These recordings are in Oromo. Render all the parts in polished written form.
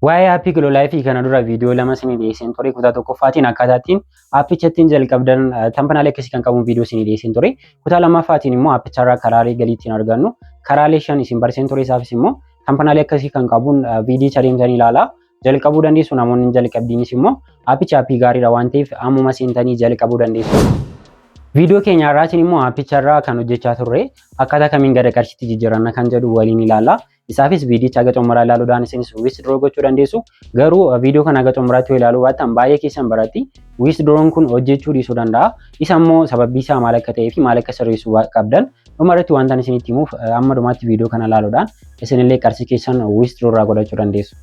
Waa'ee aappii Giloo Laayifii kana dura viidiyoo lama isinii dhiyeesseen ture. Kutaa tokkoffaatiin akkaataattiin aappichatti jalqabdan tampanaalee akkasii kan qabuun viidiyoo isinii dhiyeesseen ture. Kutaa lammaffaatiin immoo aappicharraa karaalee galii ittiin argannu karaalee 5 isin barsiiseen ture. Isaafis immoo tampanaalee akkasii kan qabuun viidiyocha deemtanii ilaalaa jalqabuu dandeessu. Namoonni jalqabdiinis immoo aappichi aappii gaariidha waan ta'eef ammuma seentanii jalqabuu dandeessu. Viidiyoo keenya irraatiin immoo aappicharraa kan hojjechaa turre akkaataa kamiin gara qarshiitti jijjiiranna kan jedhu waliin ilaalla. Isaafis viidiyocha haga xumuraa ilaaluudhaan isinis withdraw gochuu dandeessu. Garuu viidiyoo kana haga xumuraatti ilaaluu baattan baay'ee keessan biratti withdraw'n kun hojjechuu dhiisuu danda'a. Isa immoo sababni isaa maal akka ta'ee fi maal akka sirreessuu qabdan dhumarratti wanta isinitti himuuf amma dhumaatti viidiyoo kana ilaaluudhaan isinillee qarshii keessan withdraw irraa godhachuu dandeessu.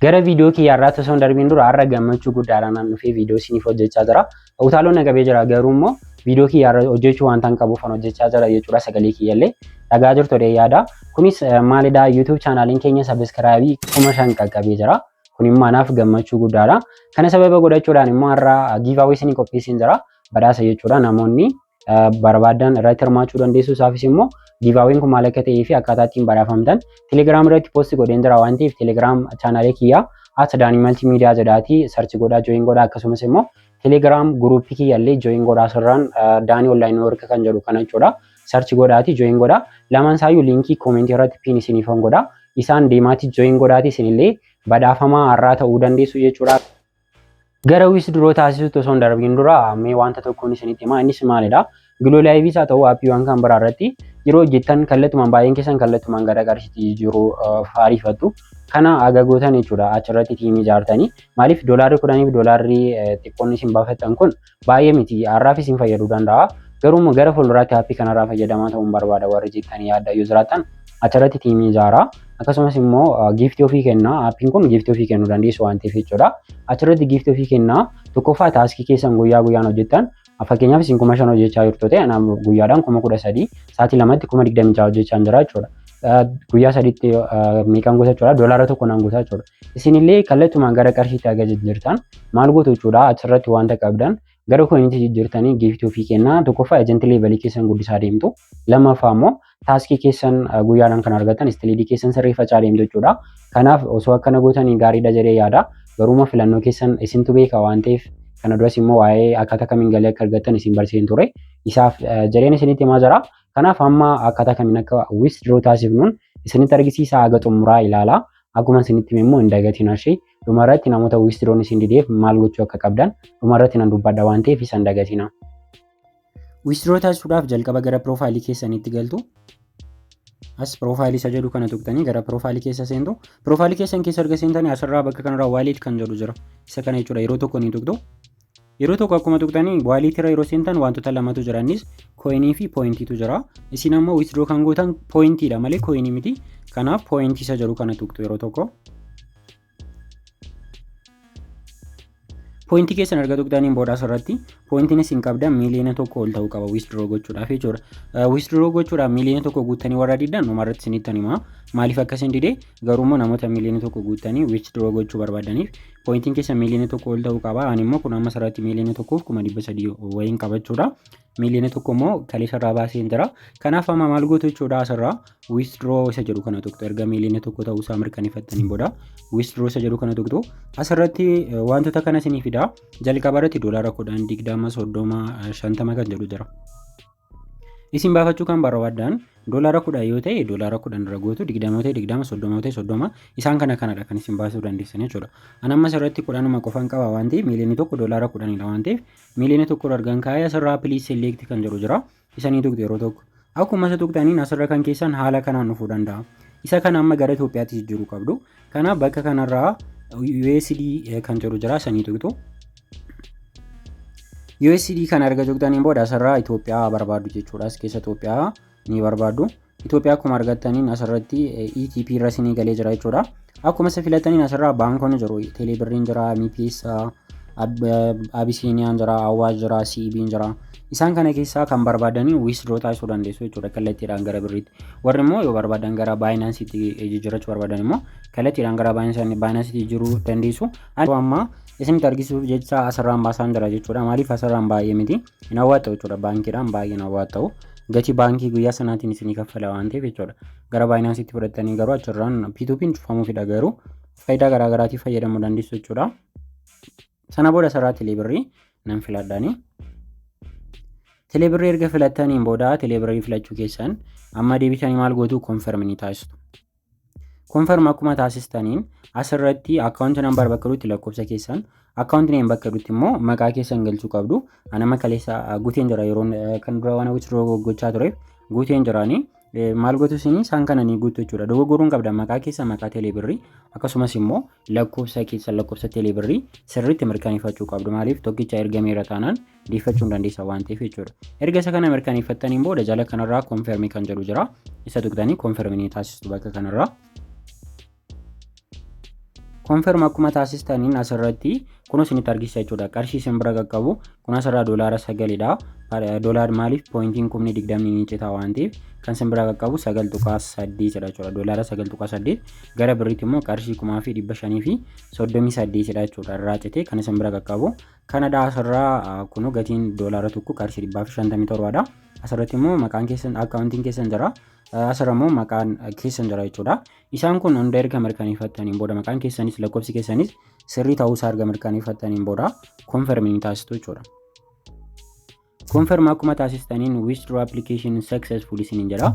Gara viidiyoo kiyyaa irratti osoo hin darbiin dura har'a gammachuu guddaadhaan dhufee viidiyoo isiniif hojjechaa jira. Utaaloo nagabee jira garuu immoo viidiyoo kiyyaa irra hojjechuu waan tan qabuuf hojjechaa jira jechuudha. Sagalee kiyyallee dhagaa jirtu yaada. Kunis maalidhaa YouTube chaanaaliin keenya subscribe 5,000 qaqqabee jira. Kun immoo anaaf gammachuu guddaadha. Kana sababa godhachuudhaan immoo har'a giveaway isinii qopheesseen jira. Badhaasa jechuudha. Namoonni barbaadan irratti hirmaachuu dandeessu. Isaafis immoo giveaway'n kun maal akka ta'ee fi akkaataa ittiin badhaafamtan Telegram irratti post godheen jira waan ta'eef Telegram chaanaalee kiyyaa @Daanii Multimedia jedhaati search godhaa join godhaa akkasumas immoo Telegram groupii kiyyallee join godhaa sirraan Daanii Online Work kan jedhu kana jechuudha. Search godhaati join godhaa lamaan saayyuu linkii comment irratti pin isiniif godhaa isaan deemaati join godhaati isinillee badhaafamaa har'aa ta'uu dandeessu jechuudha. Gara withdraw taasisuutti osoo hin darbiin dura mee wanta tokkoon isinitti himaa innis maalidha? Giloo Laayifii haa ta'u aappiiwwan kan biraa irratti yeroo hojjettan kallattumaan baay'een keessan kallattumaan gara qarshiitti jijjiiruu faariifattu. Kana agagootan jechuudha achirratti tiimii ijaartanii maaliif $10 fi xiqqoon isin baafattan kun baay'ee miti har'aaf isin fayyaduu danda'a. Garuu gara fuulduraatti aappii kanarraa fayyadamaa ta'uun barbaada warri jettanii yaadda yoo jiraattan achirratti tiimii ijaaraa. Akkasumas immoo giiftii ofii kennaa aappiin kun giiftii ofii kennuu dandeessu waan ta'eef jechuudha. Achirratti giiftii ofii kennaa tokkoffaa taaskii keessan guyyaa guyyaan hojjettan fakkeenyaaf isin 5,000 hojjechaa jirtu ta'e anaan guyyaadhaan 13,000 sa'aatii lamatti 26,000 hojjechaa jira jechuudha. Guyyaa sadiitti meeqaan gosa jechuudha $1 naan gosa jechuudha. Isinillee kallattumaan gara qarshiitti haga jijjiirtan maal gootu jechuudha achirratti wanta qabdan gara koinitti jijjiirtanii giiftii ofii kennaa tokkoffaa ejentii leevalii keessan guddisaa deemtu lammaffaa immoo taaskii keessan guyyaadhaan kan argatan istileedii keessan sirreeffachaa deemtu jechuudha. Kanaaf osoo akkana gootanii gaariidha jedhee yaada garuu filannoo keessan isintu beeka waan ta'eef kana duras immoo waa'ee akkaataa kamiin galii akka argattan isin barsiiseen ture isaaf jedheen isinitti himaa jira. Kanaaf amma akkaataa kamiin akka withdraw taasifnuun isinitti argisiisa haga xumuraa ilaala. Akkuma isinitti immoo hin dagatiin ashee dhumarratti namoota withdraw'n isin dideef maal gochuu akka qabdan dhumarratti nan dubbadha waan ta'eef isin dagatina. Withdraw taasisuudhaaf jalqaba gara profaayilii keessanitti galtu. As profaayilii isa jedhu kana tuqxanii gara profaayilii keessa seentu. Profaayilii keessan keessa erga seentanii asirraa bakka kanarraa wallet kan jedhu jira. Isa kana jechuudha yeroo tokko ni tuqxu. Yeroo tokko akkuma tuqxanii wallet irra yeroo seentan wantoota lamatu jira innis coinii fi pointiitu jira. Isin ammoo withdraw kan gootan pointiidha malee coinii miti. Kanaaf pointii isa jedhu kana tuqxu yeroo tokko. Pointii keessan erga tuqxaniin booda asirratti pointiin isin qabdan miliyoona 1 ol ta'uu qaba withdraw gochuudhaaf jechuudha. Withdraw gochuudhaaf miliyoona 1 guuttanii warra diddan dhumarratti isinitti himaa. Maaliif akkasin didee garuu immoo namoota miliyoona 1 guuttanii withdraw gochuu barbaadaniif pointiin keessan miliyoona 1 ol ta'uu qaba. Ani immoo kun amma asirratti miliyoona 1,300 wayiin qabachuudha. Miliyoona 1 immoo kaleessa irraa baaseen jira. Kanaaf amma maal gootu jechuudha asirraa withdraw isa jedhu kana tuqxu erga miliyoona 1 ta'uu isaa mirkaneeffattaniin booda withdraw isa jedhu kana tuqxu asirratti wantoota kana isinii fida. Jalqaba irratti $10, $20, $30, $50 kan jedhu jira. Isin baafachuu kan barbaadan $10 yoo ta'e $10 irra gootu 20 ta'e 20 30 ta'e 30 isaan kanadha kan isin baasuu dandeessan jechuudha. Ani amma asirratti 10 qofaan qaba waan ta'eef miliyoonni tokko $10 waan ta'eef miliyoonni tokko argan kaayee asirraa please select kan jedhu jira. Isanii tuqxu yeroo tokko. Akkuma isa tuqxaniin asirra kan keessan haala kanaan dhufuu danda'a. Isa kana amma gara Itoophiyaatti jijjiiruu qabdu. Kanaaf bakka kanarraa USD kan jedhu jira isanii tuqxu. USD kan arga tuqxaniin booda asirraa Itoophiyaa barbaadu jechuudha. As keessa Itoophiyaa ni barbaadu. Itoophiyaa akkuma argattaniin asirratti ETP irra isinii galee jira jechuudha. Akkuma isa filattaniin asirraa baankonni jiru. Teeleebirriin jira, M-Pesa, Abisiniyaan jira, Awwaash jira, CB'n jira. Isaan kana keessaa kan barbaadanii withdraw taasisuu dandeessu jechuudha kallattiidhaan gara birriitti. Warri immoo yoo barbaadan gara Binance'itti jijjiirachuu barbaadan immoo kallattiidhaan gara Binance'itti jijjiiruu dandeessu. Amma isinitti argisuuf jecha asirraan baasaan jira jechuudha. Maaliif asirraan baay'ee miti hin hawwaatu jechuudha baankiidhaan baay'ee hin hawwaatu. Gatii baankii guyyaa sanaatiin isinii kaffala waan ta'eef jechuudha. Gara Binance'itti fudhattanii garuu achirraan P2P'n cufamuu fida garuu faayidaa garaa garaatiif fayyadamuu dandeessu jechuudha. Sana booda sarara Teeleebirrii nan filadhaani. Teeleebirrii erga filattaniin booda Teeleebirrii filachuu keessan amma deebitanii maal gootu confirm ni taasistu. Confirm akkuma taasistaniin asirratti account number bakka dutti lakkoofsa keessan account name bakka dutti immoo maqaa keessan galchuu qabdu. Ana maqaleessa guuteen jira yeroo kan dura waan withdraw gochaa tureef guuteen jiraani. Maal gootu isin isaan kana ni guutu jechuudha. Dogoggoruun qabda maqaa keessa maqaa Teeleebirrii akkasumas immoo lakkoofsa keessa lakkoofsa Teeleebirrii sirriitti mirkaneeffachuu qabdu. Maaliif tokkicha ergameera taanaan deeffachuu hin dandeessa waan ta'eef jechuudha. Erga isa kana mirkaneeffattaniin booda jala kanarraa confirm kan jedhu jira. Isa tuqxanii confirm ni taasistu bakka kanarraa. Confirm akkuma taasistaniin asirratti kun isinitti argisiisa jechuudha. Qarshii isin bira qaqqabu kun asirraa $9 doolaar maaliif pointiin kumni 20 ni citaa waan ta'eef kan isin bira qaqqabu 9.8 jedha jechuudha. $9.8 gara birriitti immoo qarshii 538 jechuudha. Irraa citee kan isin bira qaqqabu kanadha. Asirraa kun gatiin doolaara tokko qarshii 157 dha. Asirratti immoo maqaan keessan akkaawuntiin keessan jira. Asirra immoo maqaan keessan jira jechuudha. Isaan kun hunda erga mirkaneeffattaniin booda maqaan keessanis lakkoofsi keessanis sirrii ta'uusaa erga mirkaneeffattaniin booda confirm ni taasistu jechuudha. Confirm akkuma taasistaniin withdraw application successful isiniin jedha.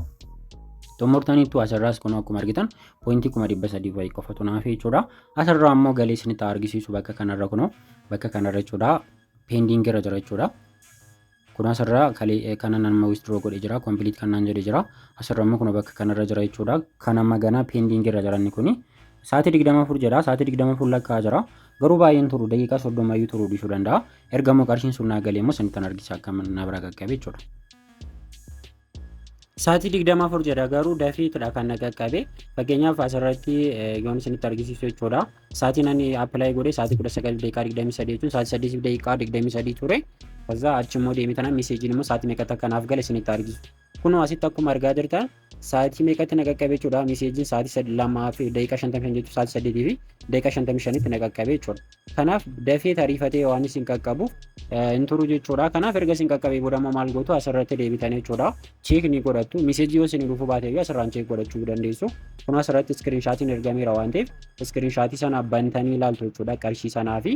Xumurtaniitu asirraas kun akkuma argitan pointii 300 qofatu naaf jechuudha. Asirraa immoo galii isinitti argisiisu bakka kanarra kunoo bakka kanarra jechuudha. Pending irra jira jechuudha. Kun asirraa kana nama withdraw godhe jira complete kanaan jedhe jira. Asirra immoo kun bakka kanarra jira jechuudha. Kan amma ganaa pending irra jiran kuni sa'aatii 24 jedha. Sa'aatii 24 lakkaa jira. Garuu baay'een turu daqiiqaa 30 iyyuu turuu dhiisuu danda'a. Erga immoo qarshiin sun naa galee immoo sanittan argisiisa akka na bira qaqqabe jechuudha. Sa'aatii 24 jedha garuu dafiitudha kan na qaqqabe. Fakkeenyaaf asirratti yoon isinitti argisiisu jechuudha. Sa'aatiin ani apply godhe sa'aatii 19:23 jechuun sa'aatii 8:23 ture. ከዛ አችሞ ደሚታና ሜሴጅን ሞ ሳቲ መከታ ከናፍ ገለ ስኒታ አርጊስ ኩኖ አሲታ ኩማ አርጋ ደርታ ሳቲ መከተ ነቀቀበ ቹዳ ሜሴጅን ሳቲ ሰድላማ ፊ ደቂቃ ሸንተም ሸንጀቱ ሳቲ ሰደዲቪ ደቂቃ ሸንተም ሸኒት ነቀቀበ ቹዳ ከናፍ ደፌ ታሪፈቴ ዮሐንስ ሲንቀቀቡ እንቱሩ ቹዳ ከናፍ እርገ ሲንቀቀበ ቦዳማ ማልጎቱ አሰረተ ደቢታኔ ቹዳ ቼክ ኒ ጎዳቱ ሜሴጅ ዮስኒ ሩፉ ባቴዩ አሰራን ቼክ ጎዳቹ ደንዴሱ ኩኖ አሰረተ ስክሪንሻቲን እርጋሜ ራዋንቴ ስክሪንሻቲ ሰና ባንታኒ ላልቶ ቹዳ ቀርሺ ሰናፊ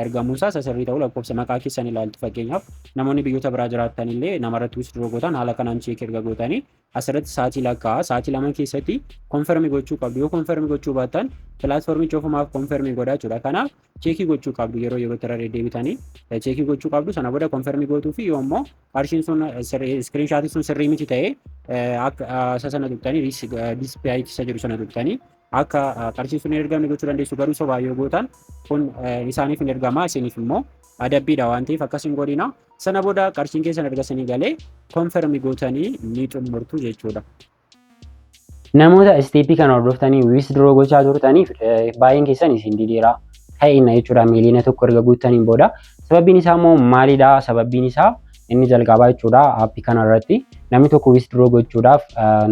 ergamuunsaa sasirrii ta'uu lakkoofsa maqaa keessan ilaaltu fakkeenyaaf namoonni biyyoota biraa jiraatan illee namarratti withdraw gootan haala kanaan cheek erga gootanii asirratti sa'aatii lakkaa sa'aatii lama keessatti konfirmii gochuu qabdu. Yoo konfirmii gochuu baattan pilaatfoormichi ofumaaf konfirmii godhaa jechuudha. Kanaaf cheekii gochuu qabdu yeroo irra deddeebitanii cheekii gochuu qabdu. Sana booda konfirmii gootuu fi yoo immoo qarshiin sun iskiriinshaatii sun sirrii miti ta'ee akka sana tuqxanii diispaayi keessa jiru sana tuqxanii akka qarshii sun ergamni gochuu dandeessu. Garuu sobaa yoo gootan kun isaaniif hin ergamaa isiniif immoo adabbiidha waan ta'eef akkasiin godhina. Sana booda qarshiin keessan ergasanii galee konfirmii gootanii ni xumurtu jechuudha. Namoota isteeppii kana hordoftanii withdraw gochaa turtaniif baay'een keessan isin dideera ta'inna jechuudha. Miiliina tokko erga guuttaniin booda sababbiin isaa immoo maalidha? Sababbiin isaa inni jalqabaa jechuudha. Aappii kanarratti namni tokko withdraw gochuudhaaf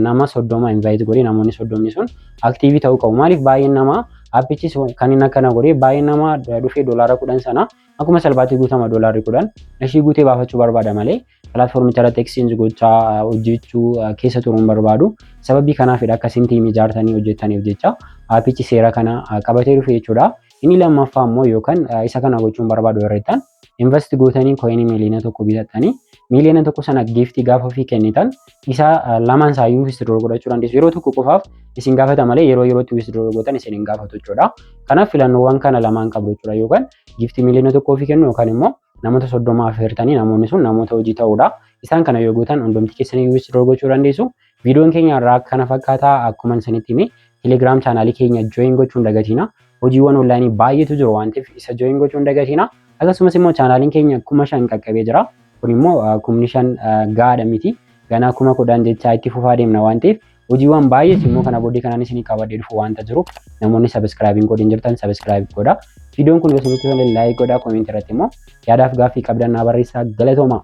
nama 30 invite godhee namoonni 30 sun aktiivii ta'uu qabu. Maaliif baay'een nama aappichis kan inni akkana godhee baay'een nama dhufee doolaara 10 sana akkuma salphaatti guutama doolaarri 10 ishii guutee baafachuu barbaada malee pilaatfoormicha irratti exchange gochaa hojjechuu keessa turuun barbaadu. Sababii kanaafidha akkasiin tiimii ijaartanii hojjettaniif jecha aappichi seera kana qabatee dhufe jechuudha. Inni lammaffaa immoo yookaan isa kana gochuun barbaadu irrattan invest gootanii coinii miiliyoona tokko bitattanii miiliyoona tokko sana giftii gaafa ofii kennitan isa lamaan isaayyuu withdraw godhachuu dandeessu. Yeroo tokko qofaaf isin gaafata malee yeroo yerootti withdraw gootan isin hin gaafatu jechuudha. Kanaaf filannoowwan kana lamaan qabdu jechuudha. Yookaan giftii miiliyoona tokko ofii kennu yookaan immoo namoota 30 affeertanii namoonni sun namoota hojii ta'uudha. Isaan kana yoo gootan hundumti keessanii withdraw gochuu dandeessu. Viidiyoon keenya irraa kana fakkaataa akkuma isinitti hime Telegram chaanaalii keenya join gochuun dagatina. Hojiiwwan onlaayinii baay'eetu jiru waan ta'eef isa join gochuun dagatina. Akkasumas immoo chaanaaliin keenya 5,000 qaqqabee jira. Kun immoo 5,000 gaadha miti. Ganaa 10,000 jechaa itti fufaa deemna waan ta'eef hojiiwwan baay'ees immoo kana booddee kanaan isinii qabadee dhufu waanta jiruuf namoonni sabiskiraabiin godhin jirtan sabiskiraayib godha. Viidiyoon kun yoo isinitti tole laayik godhaa, koomentii irratti immoo yaadaaf gaaffii qabdan naa barreessaa. Galatooma.